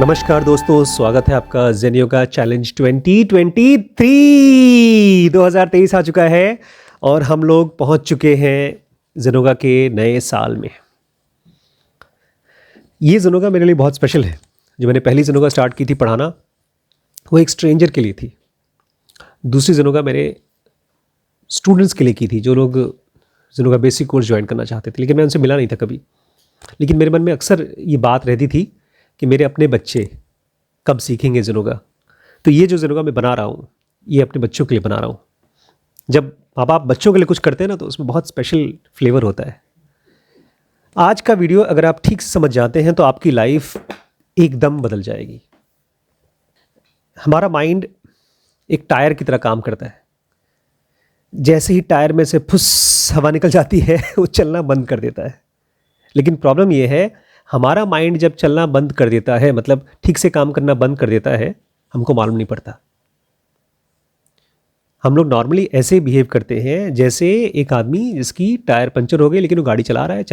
नमस्कार दोस्तों, स्वागत है आपका जेन योगा चैलेंज 2023। 2023 आ चुका है और हम लोग पहुंच चुके हैं जेन योगा के नए साल में। ये जेन योगा मेरे लिए बहुत स्पेशल है। जो मैंने पहली जेन योगा स्टार्ट की थी पढ़ाना, वो एक स्ट्रेंजर के लिए थी। दूसरी जेन योगा मेरे स्टूडेंट्स के लिए की थी, जो लोग जेन योगा बेसिक कोर्स ज्वाइन करना चाहते थे, लेकिन मैं उनसे मिला नहीं था कभी। लेकिन मेरे मन में अक्सर ये बात रहती थी कि मेरे अपने बच्चे कब सीखेंगे जेन योगा। तो ये जो जेन योगा मैं बना रहा हूँ, ये अपने बच्चों के लिए बना रहा हूँ। जब माँ बाप बच्चों के लिए कुछ करते हैं ना, तो उसमें बहुत स्पेशल फ्लेवर होता है। आज का वीडियो अगर आप ठीक से समझ जाते हैं तो आपकी लाइफ एकदम बदल जाएगी। हमारा माइंड एक टायर की तरह काम करता है। जैसे ही टायर में से फुस हवा निकल जाती है, वो चलना बंद कर देता है। लेकिन प्रॉब्लम ये है, हमारा माइंड जब चलना बंद कर देता है, मतलब ठीक से काम करना बंद कर देता है, हमको मालूम नहीं पड़ता। हम लोग नॉर्मली ऐसे बिहेव करते हैं जैसे एक आदमी जिसकी टायर पंचर हो गई, लेकिन वो गाड़ी चला रहा है।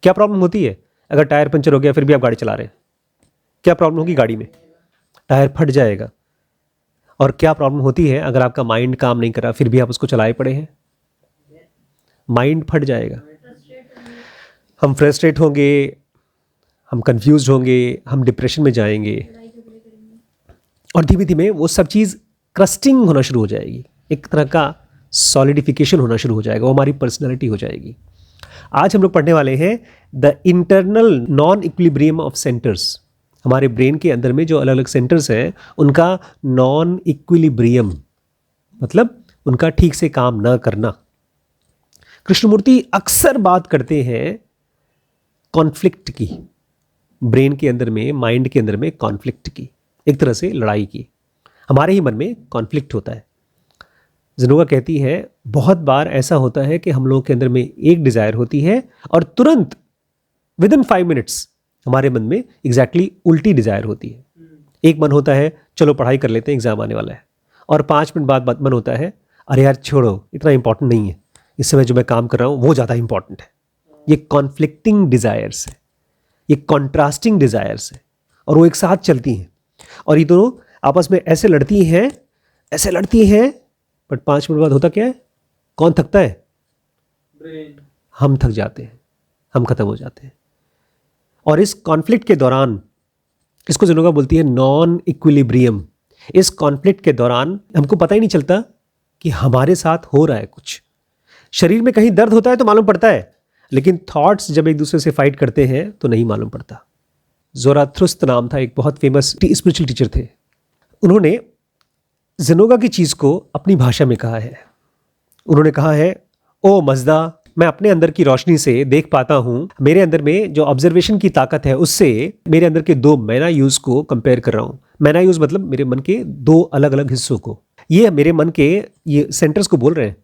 क्या प्रॉब्लम होती है अगर टायर पंचर हो गया फिर भी आप गाड़ी चला रहे हैं? क्या प्रॉब्लम होगी गाड़ी में? टायर फट जाएगा। और क्या प्रॉब्लम होती है अगर आपका माइंड काम नहीं कर रहा फिर भी आप उसको चलाए पड़े हैं? माइंड फट जाएगा। हम फ्रस्ट्रेट होंगे, हम कंफ्यूज होंगे, हम डिप्रेशन में जाएंगे, और धीमे धीमे वो सब चीज़ क्रस्टिंग होना शुरू हो जाएगी। एक तरह का सॉलिडिफिकेशन होना शुरू हो जाएगा, वो हमारी पर्सनैलिटी हो जाएगी। आज हम लोग पढ़ने वाले हैं the internal non equilibrium of centres. हमारे ब्रेन के अंदर में जो अलग अलग सेंटर्स हैं, उनका नॉन इक्विलिब्रियम, मतलब उनका ठीक से काम ना करना। कृष्णमूर्ति अक्सर बात करते हैं कॉन्फ्लिक्ट की, ब्रेन के अंदर में, माइंड के अंदर में कॉन्फ्लिक्ट की, एक तरह से लड़ाई की। हमारे ही मन में कॉन्फ्लिक्ट होता है। जेन योगा कहती है बहुत बार ऐसा होता है कि हम लोगों के अंदर में एक डिज़ायर होती है और तुरंत विद इन 5 मिनट्स हमारे मन में एग्जैक्टली उल्टी डिज़ायर होती है। एक मन होता है चलो पढ़ाई कर लेते हैं, एग्जाम आने वाला है, और 5 मिनट बाद मन होता है अरे यार छोड़ो, इतना इंपॉर्टेंट नहीं है, इस समय जो मैं काम कर रहा हूँ वो ज़्यादा इंपॉर्टेंट है। ये कॉन्फ्लिक्टिंग डिज़ायर्स है, ये कॉन्ट्रास्टिंग डिज़ायर्स है, और वो एक साथ चलती हैं। और ये दोनों आपस में ऐसे लड़ती हैं, बट 5 मिनट बाद होता क्या है? कौन थकता है? ब्रेन। हम थक जाते हैं, हम खत्म हो जाते हैं। और इस कॉन्फ्लिक्ट के दौरान, इसको जेन योगा बोलती है नॉन इक्विलिब्रियम। इस कॉन्फ्लिक्ट के दौरान हमको पता ही नहीं चलता कि हमारे साथ हो रहा है कुछ। शरीर में कहीं दर्द होता है तो मालूम पड़ता है, लेकिन थॉट्स जब एक दूसरे से फाइट करते हैं तो नहीं मालूम पड़ता। ज़ोराथुस्त्र नाम था, एक बहुत फेमस स्पिरिचुअल टीचर थे। उन्होंने जेन योगा की चीज़ को अपनी भाषा में कहा है। उन्होंने कहा है, ओ मज़दा, मैं अपने अंदर की रोशनी से देख पाता हूँ, मेरे अंदर में जो ऑब्जर्वेशन की ताकत है उससे मेरे अंदर के 2 मैना यूज़ को कंपेयर कर रहा हूँ। मैना यूज़ मतलब मेरे मन के 2 अलग अलग हिस्सों को। ये मेरे मन के ये सेंटर्स को बोल रहे हैं।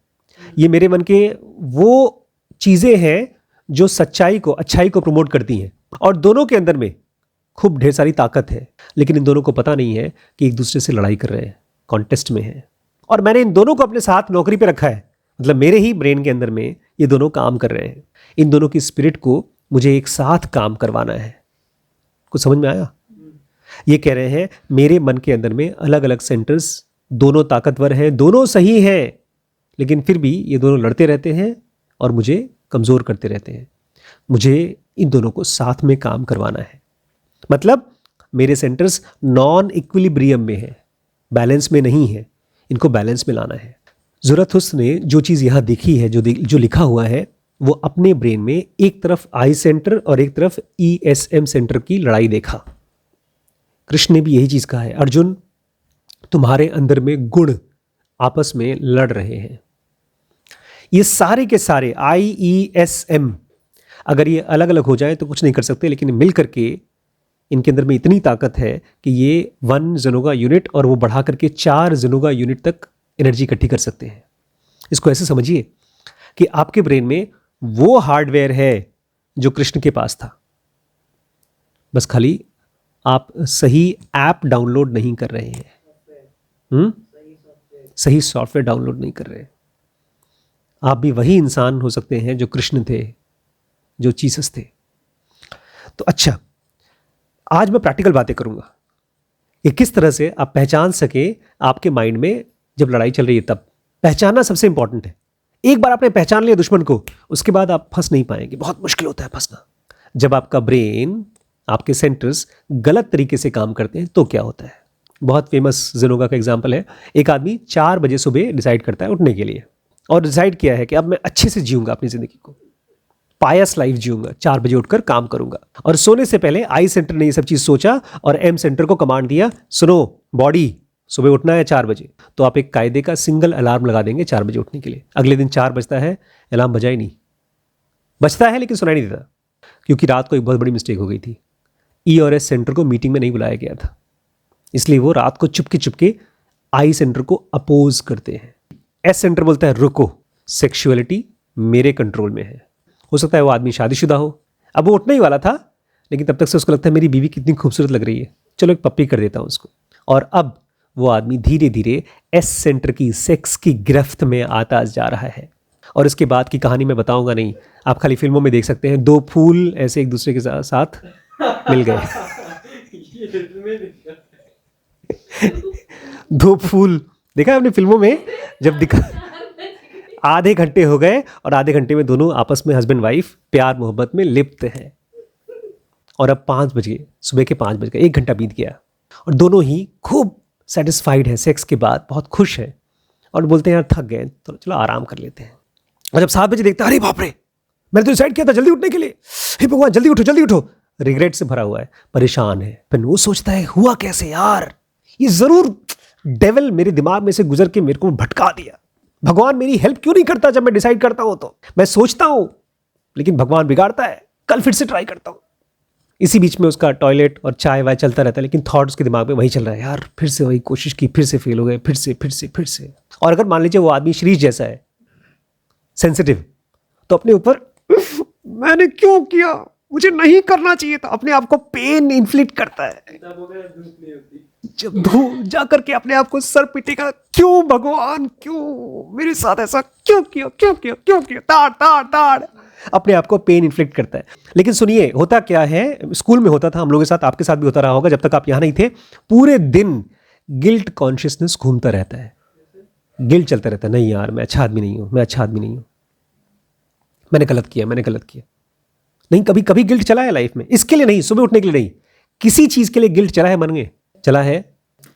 ये मेरे मन के वो चीज़ें हैं जो सच्चाई को, अच्छाई को प्रमोट करती हैं, और दोनों के अंदर में खूब ढेर सारी ताकत है। लेकिन इन दोनों को पता नहीं है कि एक दूसरे से लड़ाई कर रहे हैं, कॉन्टेस्ट में है। और मैंने इन दोनों को अपने साथ नौकरी पे रखा है, मतलब मेरे ही ब्रेन के अंदर में ये दोनों काम कर रहे हैं। इन दोनों की स्पिरिट को मुझे एक साथ काम करवाना है। कुछ समझ में आया? ये कह रहे हैं मेरे मन के अंदर में अलग अलग सेंटर्स, दोनों ताकतवर हैं, दोनों सही हैं, लेकिन फिर भी ये दोनों लड़ते रहते हैं और मुझे कमज़ोर करते रहते हैं। मुझे इन दोनों को साथ में काम करवाना है। मतलब मेरे सेंटर्स नॉन इक्विलिब्रियम में है, बैलेंस में नहीं है, इनको बैलेंस में लाना है। ज़ोराथुस्त्र ने जो चीज़ यहाँ देखी है, जो लिखा हुआ है, वो अपने ब्रेन में एक तरफ आई सेंटर और एक तरफ ESM सेंटर की लड़ाई देखा। कृष्ण ने भी यही चीज़ कहा है, अर्जुन तुम्हारे अंदर में गुण आपस में लड़ रहे हैं। ये सारे के सारे IESM अगर ये अलग अलग हो जाए तो कुछ नहीं कर सकते, लेकिन मिल करके इनके अंदर में इतनी ताकत है कि ये 1 जेन योगा यूनिट और वो बढ़ा करके 4 जेन योगा यूनिट तक एनर्जी इकट्ठी कर सकते हैं। इसको ऐसे समझिए कि आपके ब्रेन में वो हार्डवेयर है जो कृष्ण के पास था, बस खाली आप सही ऐप डाउनलोड नहीं कर रहे हैं, सही सॉफ्टवेयर डाउनलोड नहीं कर रहे। आप भी वही इंसान हो सकते हैं जो कृष्ण थे, जो जीसस थे। तो अच्छा, आज मैं प्रैक्टिकल बातें करूंगा कि किस तरह से आप पहचान सके आपके माइंड में जब लड़ाई चल रही है। तब पहचानना सबसे इंपॉर्टेंट है। एक बार आपने पहचान लिया दुश्मन को, उसके बाद आप फंस नहीं पाएंगे। बहुत मुश्किल होता है फंसना। जब आपका ब्रेन, आपके सेंटर्स गलत तरीके से काम करते हैं तो क्या होता है। बहुत फेमस जिनोगा का एग्जाम्पल है। एक आदमी 4 बजे सुबह डिसाइड करता है उठने के लिए, और डिसाइड किया है कि अब मैं अच्छे से जीऊंगा अपनी जिंदगी को, पायस लाइफ जीऊंगा, 4 बजे उठकर काम करूंगा। और सोने से पहले आई सेंटर ने ये सब चीज सोचा और एम सेंटर को कमांड दिया, सुनो बॉडी, सुबह उठना है 4 बजे। तो आप एक कायदे का सिंगल अलार्म लगा देंगे 4 बजे उठने के लिए। अगले दिन 4 बजता है, अलार्म बजा ही नहीं, बजता है लेकिन सुनाई नहीं देता, क्योंकि रात को एक बहुत बड़ी मिस्टेक हो गई थी। ई और एस सेंटर को मीटिंग में नहीं बुलाया गया था, इसलिए वो रात को चुपके चुपके आई सेंटर को अपोज करते हैं। एस सेंटर बोलता है रुको, सेक्सुअलिटी मेरे कंट्रोल में है। हो सकता है वो आदमी शादीशुदा हो, अब वो उठने ही वाला था, लेकिन तब तक से उसको लगता है मेरी बीवी कितनी खूबसूरत लग रही है, चलो एक पप्पी कर देता हूँ उसको। और अब वो आदमी धीरे धीरे एस सेंटर की सेक्स की गिरफ्त में आता जा रहा है। और इसके बाद की कहानी मैं बताऊंगा नहीं, आप खाली फिल्मों में देख सकते हैं। 2 फूल ऐसे एक दूसरे के साथ मिल गए। 2 फूल देखा आपने फिल्मों में, जब दिखा आधे घंटे हो गए और आधे घंटे में दोनों आपस में हस्बैंड वाइफ प्यार मोहब्बत में लिप्त हैं। और अब 5 बज गए, सुबह के 5 बज गए, 1 घंटा बीत गया और दोनों ही खूब सेटिस्फाइड है सेक्स के बाद, बहुत खुश है और बोलते हैं यार थक गए तो चलो आराम कर लेते हैं। और जब 7 बजे देखते हैं, अरे बाप रे, मैंने तो डिसाइड किया था जल्दी उठने के लिए, हे भगवान जल्दी उठो जल्दी उठो। रिग्रेट से भरा हुआ है, परेशान है। फिर वो सोचता है हुआ कैसे यार, ये जरूर डेविल मेरे दिमाग में से गुजर के मेरे को भटका दिया। भगवान मेरी हेल्प क्यों नहीं करता जब मैं डिसाइड करता हूं। तो मैं सोचता हूं लेकिन भगवान बिगाड़ता है, कल फिर से ट्राई करता हूं। इसी बीच में उसका टॉयलेट और चाय वाय चलता रहता है, लेकिन थॉट उसके दिमाग में वही चल रहा है, यार फिर से वही कोशिश की, फिर से फेल हो गए, फिर से। और अगर मान लीजिए वो आदमी शरीर जैसा है, सेंसिटिव, तो अपने ऊपर मैंने क्यों किया, मुझे नहीं करना चाहिए था, अपने आप को पेन इन्फ्लिक्ट करता है। जब धूप जा करके अपने आप को सर पीटेगा, क्यों भगवान, क्यों मेरे साथ ऐसा क्यों किया, ताड़ अपने आप को पेन इन्फ्लिक्ट करता है। लेकिन सुनिए होता क्या है, स्कूल में होता था हम लोगों के साथ, आपके साथ भी होता रहा होगा जब तक आप यहां नहीं थे। पूरे दिन गिल्ट कॉन्शियसनेस घूमता रहता है, गिल्ट चलता रहता है, नहीं यार मैं अच्छा आदमी नहीं हूं, मैंने गलत किया। नहीं, कभी कभी गिल्ट चला है लाइफ में, इसके लिए नहीं, सुबह उठने के लिए नहीं, किसी चीज के लिए गिल्ट चला है मन में, चला है।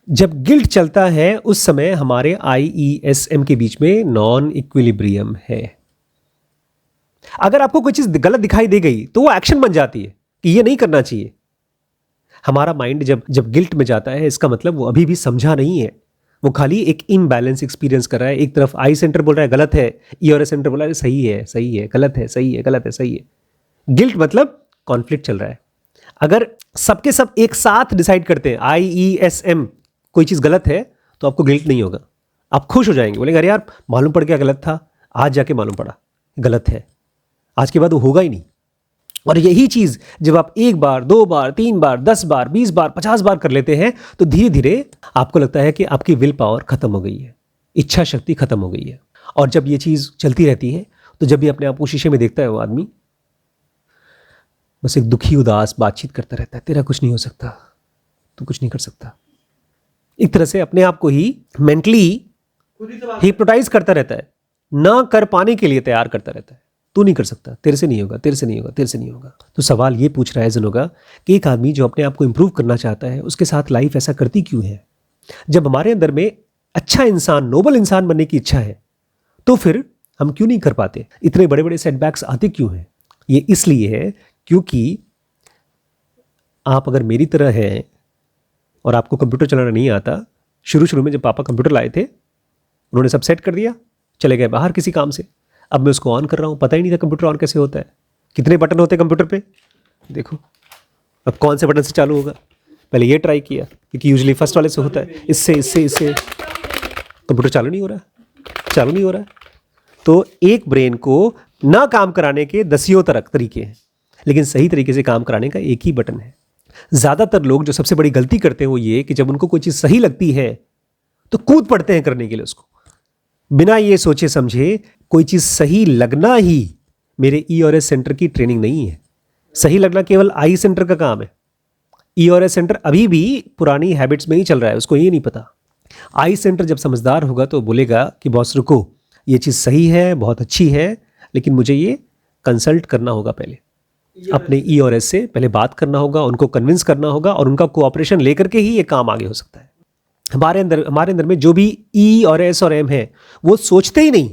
जब गिल्ट चलता है उस समय हमारे IESM के बीच में नॉन इक्विलिब्रियम है। अगर आपको कोई चीज गलत दिखाई दे गई तो वो एक्शन बन जाती है कि ये नहीं करना चाहिए। हमारा माइंड जब गिल्ट में जाता है, इसका मतलब वो अभी भी समझा नहीं है, वो खाली एक इम्बैलेंस एक्सपीरियंस कर रहा है। एक तरफ आई सेंटर बोल रहा है गलत है, ई और एस सेंटर बोल रहा है सही है, गलत है, सही है। गिल्ट मतलब कॉन्फ्लिक्ट चल रहा है। अगर सबके सब एक साथ डिसाइड करते हैं IESM कोई चीज गलत है, तो आपको गिल्ट नहीं होगा, आप खुश हो जाएंगे, बोलेंगे अरे यार मालूम पड़ गया गलत था, आज जाके मालूम पड़ा गलत है, आज के बाद वो होगा ही नहीं। और यही चीज जब आप 1 बार 2 बार 3 बार 10 बार 20 बार 50 बार कर लेते हैं, तो धीरे धीरे आपको लगता है कि आपकी विल पावर खत्म हो गई है, इच्छा शक्ति खत्म हो गई है। और जब ये चीज चलती रहती है, तो जब भी अपने आप को शीशे में देखता है वो आदमी बस एक दुखी उदास बातचीत करता रहता है, तेरा कुछ नहीं हो सकता, तू कुछ नहीं कर सकता। एक तरह से अपने आप को ही मेंटली हिप्नोटाइज करता रहता है, ना कर पाने के लिए तैयार करता रहता है, तू नहीं कर सकता, तेरे से नहीं होगा। तो सवाल ये पूछ रहा है जिनोगा कि एक आदमी जो अपने आप को इंप्रूव करना चाहता है, उसके साथ लाइफ ऐसा करती क्यों है। जब हमारे अंदर में अच्छा इंसान, नोबल इंसान बनने की इच्छा है, तो फिर हम क्यों नहीं कर पाते, इतने बड़े बड़े सेटबैक्स आते क्यों हैं। ये इसलिए है क्योंकि आप अगर मेरी तरह हैं और आपको कंप्यूटर चलाना नहीं आता, शुरू में जब पापा कंप्यूटर लाए थे, उन्होंने सब सेट कर दिया, चले गए बाहर किसी काम से, अब मैं उसको ऑन कर रहा हूँ, पता ही नहीं था कंप्यूटर ऑन कैसे होता है, कितने बटन होते हैं कंप्यूटर पे, देखो अब कौन से बटन से चालू होगा। पहले ये ट्राई किया क्योंकि यूजुअली फर्स्ट वाले से होता है, इससे कंप्यूटर चालू नहीं हो रहा। तो एक ब्रेन को ना काम कराने के 10 तरीके हैं, लेकिन सही तरीके से काम कराने का एक ही बटन है। ज़्यादातर लोग जो सबसे बड़ी गलती करते हैं वो ये कि जब उनको कोई चीज़ सही लगती है तो कूद पड़ते हैं करने के लिए उसको, बिना ये सोचे समझे। कोई चीज़ सही लगना ही मेरे ई और एस सेंटर की ट्रेनिंग नहीं है। सही लगना केवल आई सेंटर का काम है, ई और एस सेंटर अभी भी पुरानी हैबिट्स में ही चल रहा है, उसको ये नहीं पता। आई सेंटर जब समझदार होगा तो बोलेगा कि बॉस रुको, ये चीज़ सही है, बहुत अच्छी है, लेकिन मुझे ये कंसल्ट करना होगा पहले, अपने ई और एस से पहले बात करना होगा, उनको कन्विंस करना होगा और उनका कोऑपरेशन लेकर के ही ये काम आगे हो सकता है। हमारे अंदर में जो भी ई और एस और एम है वो सोचते ही नहीं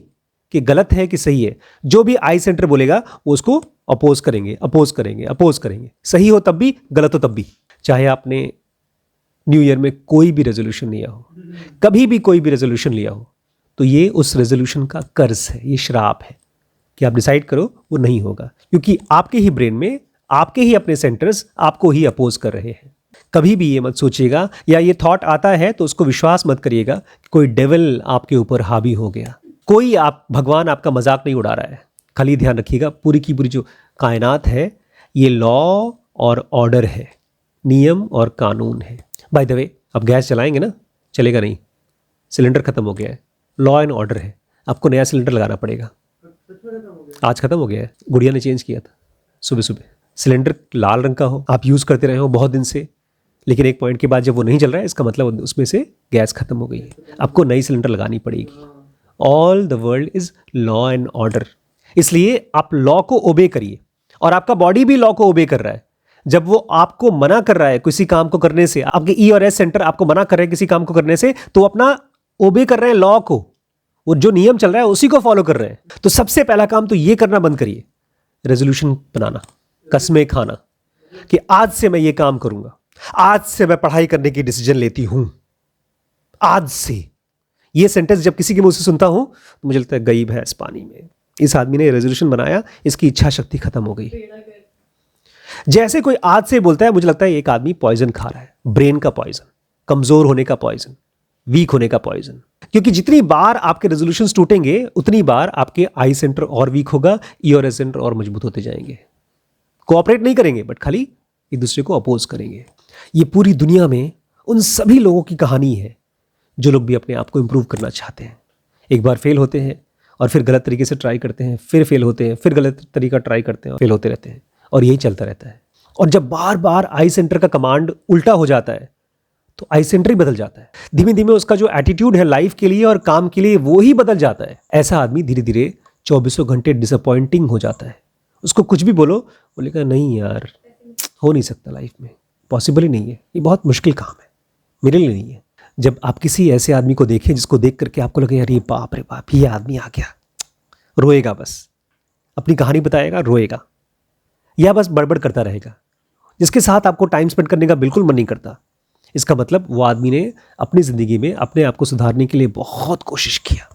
कि गलत है कि सही है। जो भी आई सेंटर बोलेगा वो उसको अपोज करेंगे, अपोज करेंगे, अपोज करेंगे, सही हो तब भी, गलत हो तब भी। चाहे आपने न्यू ईयर में कोई भी रेजोल्यूशन लिया हो, कभी भी कोई भी रेजोल्यूशन लिया हो, तो ये उस रेजोल्यूशन का कर्ज है, ये श्राप है कि आप डिसाइड करो वो नहीं होगा, क्योंकि आपके ही ब्रेन में आपके ही अपने सेंटर्स आपको ही अपोज कर रहे हैं। कभी भी ये मत सोचिएगा या ये थॉट आता है तो उसको विश्वास मत करिएगा कि कोई डेविल आपके ऊपर हावी हो गया, कोई भगवान आपका मजाक नहीं उड़ा रहा है। खाली ध्यान रखिएगा, पूरी की पूरी जो कायनात है ये लॉ और ऑर्डर है, नियम और कानून है। बाय द वे, अब गैस चलाएंगे ना, चलेगा नहीं, सिलेंडर खत्म हो गया है, लॉ एंड ऑर्डर है, आपको नया सिलेंडर लगाना पड़ेगा। आज खत्म हो गया है, गुड़िया ने चेंज किया था सुबह सुबह। सिलेंडर लाल रंग का हो, आप यूज़ करते रहे हो बहुत दिन से, लेकिन एक पॉइंट के बाद जब वो नहीं चल रहा है, इसका मतलब उसमें से गैस खत्म हो गई है, आपको नई सिलेंडर लगानी पड़ेगी। All the world is law and order, इसलिए आप लॉ को ओबे करिए और आपका बॉडी भी लॉ को ओबे कर रहा है। जब वो आपको मना कर रहा है किसी काम को करने से, आपके ई और एस सेंटर आपको मना कर रहे हैं किसी काम को करने से, तो अपना ओबे कर रहे हैं लॉ को, वो जो नियम चल रहा है उसी को फॉलो कर रहे हैं। तो सबसे पहला काम तो ये करना बंद करिए, रेजोल्यूशन बनाना, कसमें खाना कि आज से मैं ये काम करूंगा, आज से मैं पढ़ाई करने की डिसीजन लेती हूं, आज से। ये सेंटेंस जब किसी के मुंह से सुनता हूं तो मुझे लगता है गई भैंस पानी में, इस आदमी ने रेजोल्यूशन बनाया, इसकी इच्छा शक्ति खत्म हो गई। जैसे कोई आज से बोलता है, मुझे लगता है एक आदमी पॉइजन खा रहा है, ब्रेन का पॉइजन, कमजोर होने का पॉइजन, वीक होने का पॉइजन। क्योंकि जितनी बार आपके रेजोल्यूशंस टूटेंगे उतनी बार आपके आई सेंटर और वीक होगा, ई और एस सेंटर और मजबूत होते जाएंगे। कोऑपरेट नहीं करेंगे बट खाली एक दूसरे को अपोज करेंगे। ये पूरी दुनिया में उन सभी लोगों की कहानी है जो लोग भी अपने आप को इंप्रूव करना चाहते हैं। एक बार फेल होते हैं और फिर गलत तरीके से ट्राई करते हैं, फिर फेल होते हैं, फिर गलत तरीका ट्राई करते हैं, फेल होते रहते हैं, और यही चलता रहता है। और जब बार बार आई सेंटर का कमांड उल्टा हो जाता है तो आई सेंटर ही बदल जाता है। धीमे धीमे उसका जो एटीट्यूड है लाइफ के लिए और काम के लिए वो ही बदल जाता है। ऐसा आदमी धीरे धीरे 24 घंटे डिसअपॉइंटिंग हो जाता है। उसको कुछ भी बोलो, बोलेगा नहीं यार, हो नहीं सकता, लाइफ में पॉसिबल ही नहीं है, ये बहुत मुश्किल काम है, मेरे लिए नहीं है। जब आप किसी ऐसे आदमी को देखें जिसको देख करके आपको लगे यार ये बाप रे बाप, ये आदमी आ गया, रोएगा, बस अपनी कहानी बताएगा, रोएगा, या बस बड़बड़ करता रहेगा, जिसके साथ आपको टाइम स्पेंड करने का बिल्कुल मन नहीं करता, इसका मतलब वो आदमी ने अपनी ज़िंदगी में अपने आप को सुधारने के लिए बहुत कोशिश किया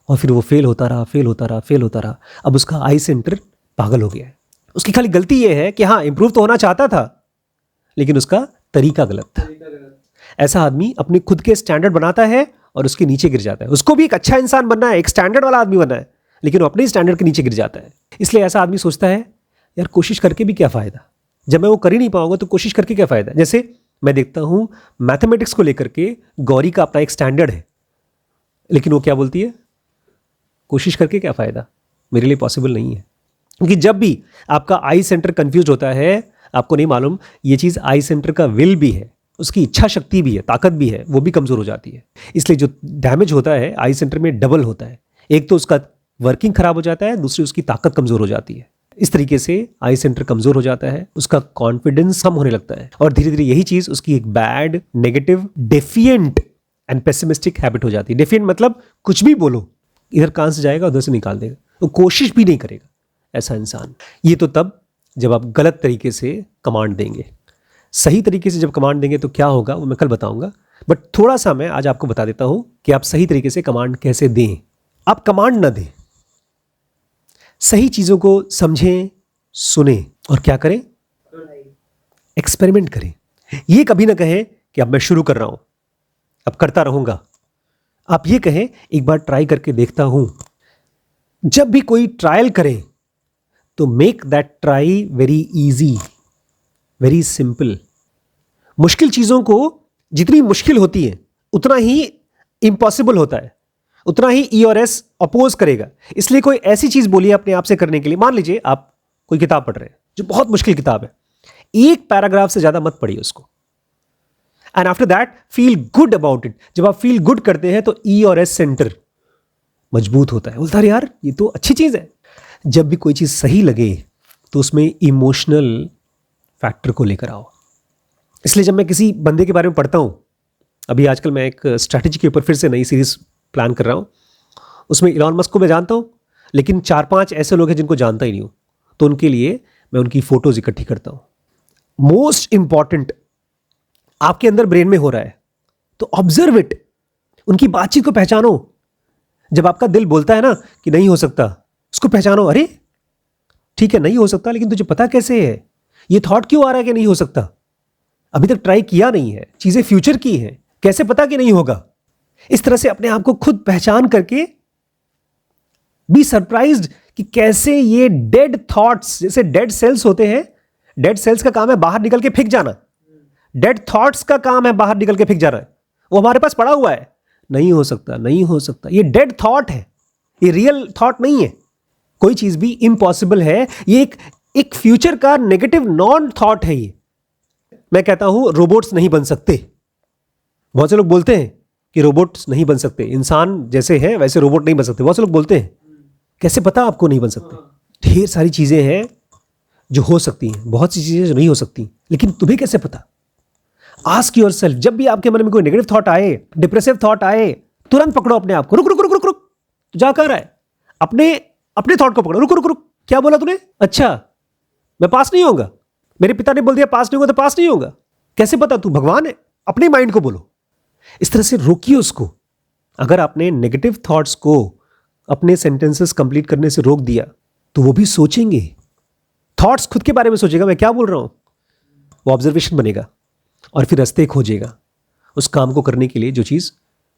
और फिर वो फेल होता रहा, फेल होता रहा, फेल होता रहा। अब उसका आई सेंटर पागल हो गया है। उसकी खाली गलती ये है कि हाँ, इंप्रूव तो होना चाहता था लेकिन उसका तरीका गलत था। ऐसा आदमी अपने खुद के स्टैंडर्ड बनाता है और उसके नीचे गिर जाता है। उसको भी एक अच्छा इंसान बनना है, एक स्टैंडर्ड वाला आदमी बनना है, लेकिन वो अपने स्टैंडर्ड के नीचे गिर जाता है। इसलिए ऐसा आदमी सोचता है यार कोशिश करके भी क्या फ़ायदा, जब मैं वो कर ही नहीं पाऊंगा तो कोशिश करके क्या फ़ायदा। जैसे मैं देखता हूँ मैथमेटिक्स को लेकर के गौरी का अपना एक स्टैंडर्ड है, लेकिन वो क्या बोलती है, कोशिश करके क्या फ़ायदा, मेरे लिए पॉसिबल नहीं है। क्योंकि जब भी आपका आई सेंटर कंफ्यूज होता है, आपको नहीं मालूम ये चीज़ आई सेंटर का विल भी है, उसकी इच्छा शक्ति भी है, ताकत भी है, वो भी कमज़ोर हो जाती है। इसलिए जो डैमेज होता है आई सेंटर में डबल होता है। एक तो उसका वर्किंग खराब हो जाता है, दूसरी उसकी ताकत कमज़ोर हो जाती है। इस तरीके से आई सेंटर कमज़ोर हो जाता है, उसका कॉन्फिडेंस कम होने लगता है और धीरे धीरे यही चीज़ उसकी एक bad, negative, defiant and pessimistic habit हो जाती है। डेफिएंट मतलब कुछ भी बोलो, इधर कान से जाएगा उधर से निकाल देगा, वो कोशिश भी नहीं करेगा ऐसा इंसान। ये तो तब जब आप गलत तरीके से कमांड देंगे। सही तरीके से जब कमांड देंगे तो क्या होगा वो मैं कल बताऊंगा, बट थोड़ा सा मैं आज आपको बता देता हूं कि आप सही तरीके से कमांड कैसे दें। आप कमांड ना दें, सही चीज़ों को समझें, सुने और क्या करें, एक्सपेरिमेंट करें। ये कभी ना कहें कि अब मैं शुरू कर रहा हूं, अब करता रहूंगा। आप ये कहें एक बार ट्राई करके देखता हूं। जब भी कोई ट्रायल करें तो make that try very easy, very simple. मुश्किल चीज़ों को जितनी मुश्किल होती है उतना ही इम्पॉसिबल होता है, उतना ही ई और एस अपोज करेगा। इसलिए कोई ऐसी चीज़ बोलिए अपने आप से करने के लिए। मान लीजिए आप कोई किताब पढ़ रहे हैं जो बहुत मुश्किल किताब है, एक पैराग्राफ से ज़्यादा मत पढ़िए उसको। And after that feel good about it. जब आप फील गुड करते हैं तो ई और एस सेंटर मजबूत होता है, बोलता है यार ये तो अच्छी चीज़ है। जब भी कोई चीज़ सही लगे तो उसमें इमोशनल फैक्टर को लेकर आओ। इसलिए जब मैं किसी बंदे के बारे में पढ़ता हूँ, अभी आजकल मैं एक स्ट्रैटेजी के ऊपर फिर से नई सीरीज प्लान कर रहा हूँ, उसमें इलॉन मस्क को मैं जानता हूँ, लेकिन 4-5 ऐसे लोग हैं जिनको जानता ही नहीं हूँ, तो उनके लिए मैं उनकी फ़ोटोज़ इकट्ठी करता हूँ। मोस्ट इंपॉर्टेंट, आपके अंदर ब्रेन में हो रहा है तो ऑब्जर्व इट, उनकी बातचीत को पहचानो। जब आपका दिल बोलता है ना कि नहीं हो सकता, उसको पहचानो। अरे ठीक है नहीं हो सकता, लेकिन तुझे पता कैसे है, ये थॉट क्यों आ रहा है कि नहीं हो सकता? अभी तक ट्राई किया नहीं है, चीज़ें फ्यूचर की हैं, कैसे पता कि नहीं होगा? इस तरह से अपने आप को खुद पहचान करके बी सरप्राइज्ड कि कैसे ये डेड थॉट्स, जैसे डेड सेल्स होते हैं, डेड सेल्स का काम है बाहर निकल के फेंक जाना, डेड थॉट्स का काम है बाहर निकल के फेंक जाना है। वो हमारे पास पड़ा हुआ है, नहीं हो सकता, नहीं हो सकता, ये डेड थॉट है, ये रियल थॉट नहीं है। कोई चीज भी इम्पॉसिबल है, ये एक फ्यूचर का नेगेटिव नॉन थॉट है। ये मैं कहता हूं रोबोट्स नहीं बन सकते। बहुत से लोग बोलते हैं कि रोबोट्स नहीं बन सकते, इंसान जैसे हैं वैसे रोबोट नहीं बन सकते। बहुत से लोग बोलते हैं, कैसे पता आपको नहीं बन सकते? ढेर सारी चीजें हैं जो हो सकती हैं, बहुत सी चीजें जो नहीं हो सकती, लेकिन तुम्हें कैसे पता? आस्क योरसेल्फ, जब भी आपके मन में कोई नेगेटिव थॉट आए, डिप्रेसिव थॉट आए, तुरंत पकड़ो अपने आप को, रुक रुक रुक रुक रुक, तो जा कर रहा है, अपने थॉट को पकड़ो, रुक रुक रुक, क्या बोला तूने? अच्छा मैं पास नहीं होगा, मेरे पिता ने बोल दिया पास नहीं होगा तो पास नहीं होगा, कैसे पता? तू भगवान है? अपने माइंड को बोलो। इस तरह से रोकिए उसको। अगर आपने नेगेटिव थॉट्स को अपने सेंटेंसेस कंप्लीट करने से रोक दिया तो वो भी सोचेंगे, थॉट्स खुद के बारे में सोचेगा, मैं क्या बोल रहा हूं, वो ऑब्जर्वेशन बनेगा और फिर रास्ते खोजेगा उस काम को करने के लिए जो चीज़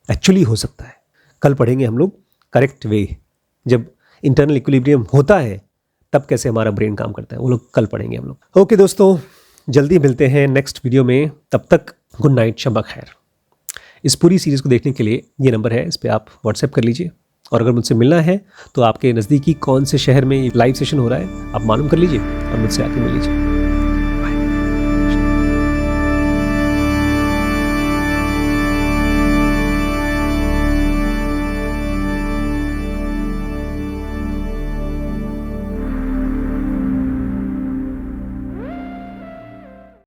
एक्चुअली हो सकता है। कल पढ़ेंगे हम लोग करेक्ट वे, जब इंटरनल इक्विलिब्रियम होता है तब कैसे हमारा ब्रेन काम करता है, वो लोग कल पढ़ेंगे हम लोग। ओके दोस्तों, जल्दी मिलते हैं नेक्स्ट वीडियो में, तब तक गुड नाइट, शब खैर। इस पूरी सीरीज़ को देखने के लिए ये नंबर है, इस पर आप व्हाट्सएप कर लीजिए, और अगर मुझसे मिलना है तो आपके नज़दीकी कौन से शहर में लाइव सेशन हो रहा है आप मालूम कर लीजिए और मुझसे आके मिल लीजिए।